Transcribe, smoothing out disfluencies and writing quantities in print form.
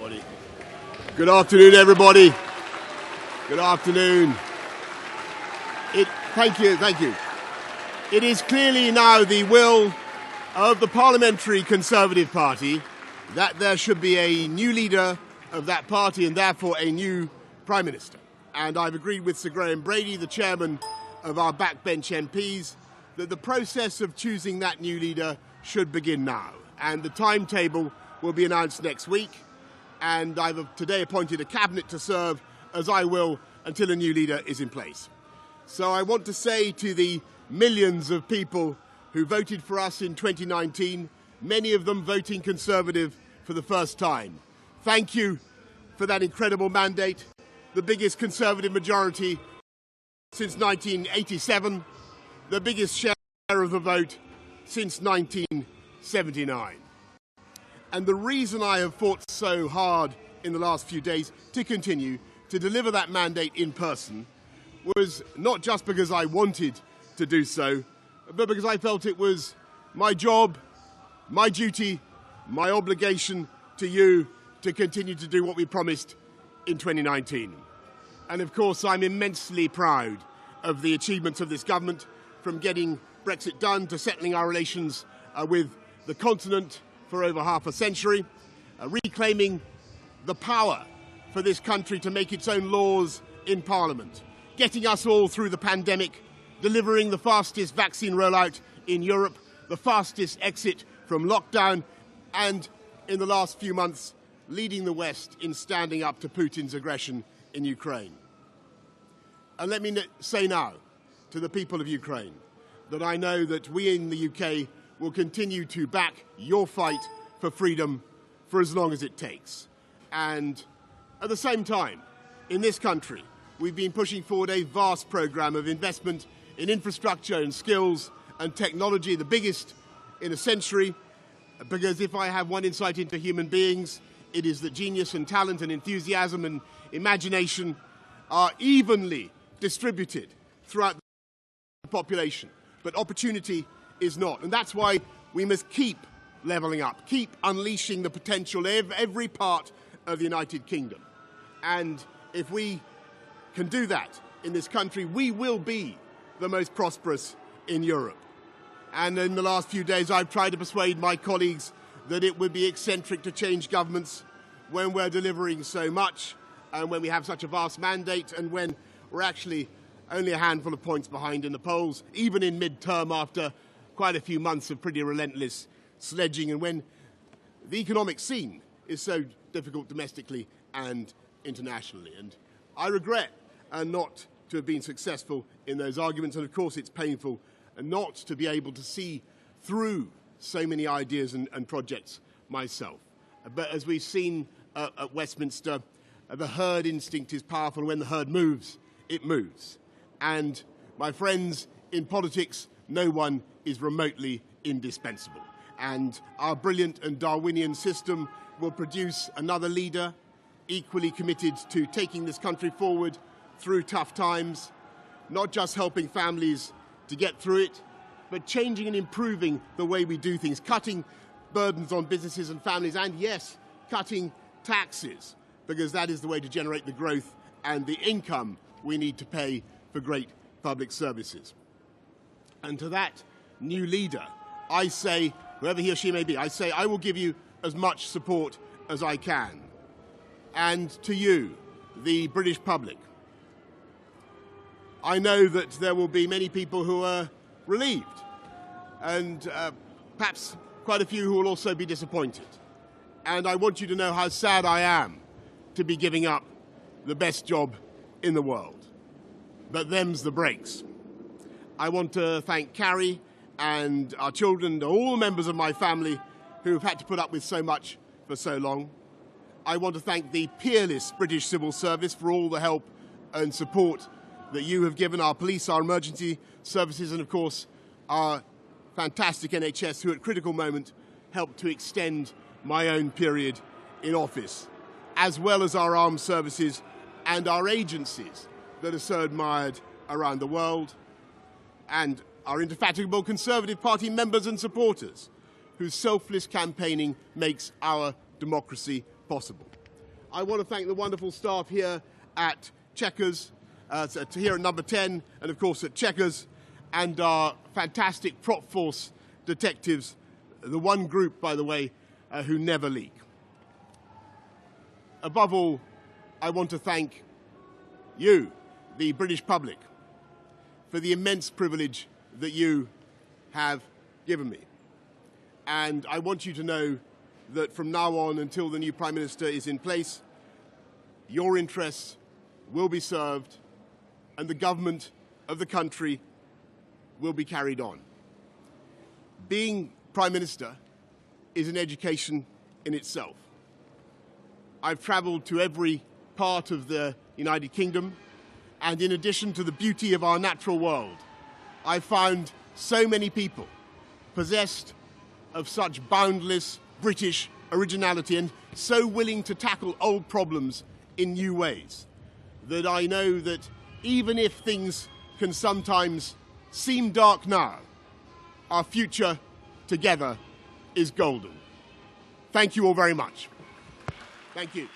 everybody. Good afternoon, everybody. Good afternoon. Thank you. It is clearly now the will of the Parliamentary Conservative Party that there should be a new leader of that party and therefore a new Prime Minister. And I've agreed with Sir Graham Brady, the chairman of our backbench MPs, that the process of choosing that new leader should begin now. And the timetable will be announced next week. And I've today appointed a cabinet to serve, as I will, until a new leader is in place. So I want to say to the millions of people who voted for us in 2019, many of them voting Conservative for the first time, thank you for that incredible mandate, the biggest Conservative majority since 1987, the biggest share of the vote since 1979. And the reason I have fought so hard in the last few days to continue to deliver that mandate in person was not just because I wanted to do so, but because I felt it was my job, my duty, my obligation to you to continue to do what we promised in 2019. And of course, I'm immensely proud of the achievements of this government, from getting Brexit done to settling our relations with the continent for over half a century, reclaiming the power for this country to make its own laws in Parliament, getting us all through the pandemic, delivering the fastest vaccine rollout in Europe, the fastest exit from lockdown, and in the last few months, leading the West in standing up to Putin's aggression in Ukraine. And let me say now to the people of Ukraine that I know that we in the UK will continue to back your fight for freedom for as long as it takes. And at the same time, in this country, we've been pushing forward a vast programme of investment in infrastructure and skills and technology, the biggest in a century, because if I have one insight into human beings, it is that genius and talent and enthusiasm and imagination are evenly distributed throughout the population, but opportunity is not. And that's why we must keep levelling up, keep unleashing the potential of every part of the United Kingdom. And if we can do that in this country, we will be the most prosperous in Europe. And in the last few days, I've tried to persuade my colleagues that it would be eccentric to change governments when we're delivering so much and when we have such a vast mandate and when we're actually only a handful of points behind in the polls, even in mid-term after quite a few months of pretty relentless sledging, and when the economic scene is so difficult domestically and internationally. And I regret not to have been successful in those arguments, and of course it's painful not to be able to see through so many ideas and projects myself. But as we've seen at Westminster, the herd instinct is powerful, and when the herd moves, it moves. And my friends, in politics, no one is remotely indispensable. And our brilliant and Darwinian system will produce another leader equally committed to taking this country forward through tough times, not just helping families to get through it, but changing and improving the way we do things, cutting burdens on businesses and families, and yes, cutting taxes, because that is the way to generate the growth and the income we need to pay for great public services. And to that new leader, I say, whoever he or she may be, I say I will give you as much support as I can. And to you, the British public, I know that there will be many people who are relieved, and perhaps quite a few who will also be disappointed. And I want you to know how sad I am to be giving up the best job in the world. But them's the breaks. I want to thank Carrie and our children and all members of my family who have had to put up with so much for so long. I want to thank the peerless British Civil Service for all the help and support that you have given our police, our emergency services, and of course our fantastic NHS, who at critical moment helped to extend my own period in office, as well as our armed services and our agencies that are so admired around the world, and our indefatigable Conservative Party members and supporters, whose selfless campaigning makes our democracy possible. I want to thank the wonderful staff here at Chequers, here at Number 10, and of course at Chequers, and our fantastic prop force detectives, the one group, by the way, who never leak. Above all, I want to thank you, the British public, for the immense privilege that you have given me. And I want you to know that from now on, until the new Prime Minister is in place, your interests will be served and the government of the country will be carried on. Being Prime Minister is an education in itself. I've travelled to every part of the United Kingdom, and in addition to the beauty of our natural world, I've found so many people possessed of such boundless British originality and so willing to tackle old problems in new ways that I know that even if things can sometimes seem dark now, our future together is golden. Thank you all very much. Thank you.